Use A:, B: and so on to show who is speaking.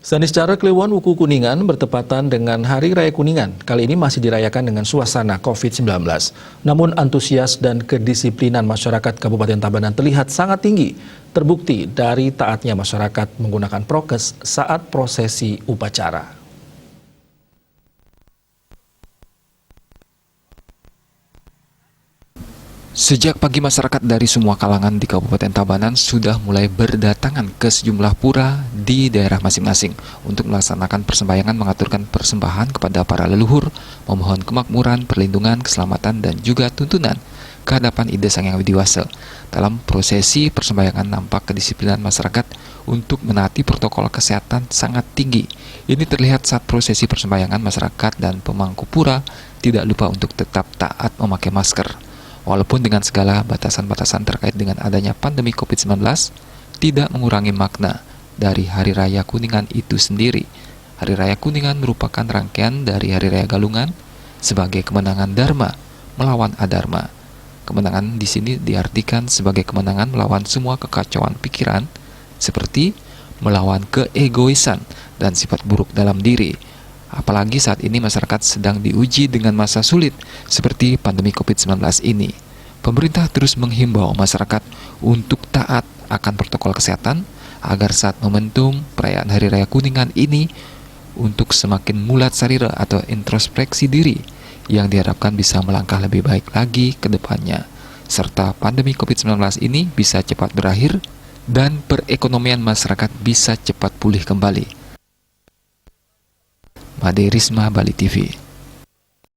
A: Sanisecara Kliwon Wuku Kuningan bertepatan dengan Hari Raya Kuningan. Kali ini masih dirayakan dengan suasana COVID-19. Namun antusias dan kedisiplinan masyarakat Kabupaten Tabanan terlihat sangat tinggi. Terbukti dari taatnya masyarakat menggunakan prokes saat prosesi upacara.
B: Sejak pagi masyarakat dari semua kalangan di Kabupaten Tabanan sudah mulai berdatangan ke sejumlah pura di daerah masing-masing untuk melaksanakan persembahyangan, mengaturkan persembahan kepada para leluhur, memohon kemakmuran, perlindungan, keselamatan, dan juga tuntunan ke hadapan Ide Sang Yang Widi Wase. Dalam prosesi persembahyangan nampak kedisiplinan masyarakat untuk menaati protokol kesehatan sangat tinggi. Ini terlihat saat prosesi persembahyangan masyarakat dan pemangku pura tidak lupa untuk tetap taat memakai masker. Walaupun dengan segala batasan-batasan terkait dengan adanya pandemi COVID-19, tidak mengurangi makna dari Hari Raya Kuningan itu sendiri. Hari Raya Kuningan merupakan rangkaian dari Hari Raya Galungan sebagai kemenangan Dharma melawan Adharma. Kemenangan di sini diartikan sebagai kemenangan melawan semua kekacauan pikiran, seperti melawan keegoisan dan sifat buruk dalam diri. Apalagi saat ini masyarakat sedang diuji dengan masa sulit seperti pandemi COVID-19 ini. Pemerintah terus menghimbau masyarakat untuk taat akan protokol kesehatan agar saat momentum perayaan Hari Raya Kuningan ini untuk semakin mulat sarira atau introspeksi diri yang diharapkan bisa melangkah lebih baik lagi ke depannya, serta pandemi COVID-19 ini bisa cepat berakhir dan perekonomian masyarakat bisa cepat pulih kembali. Made Risma, Bali TV.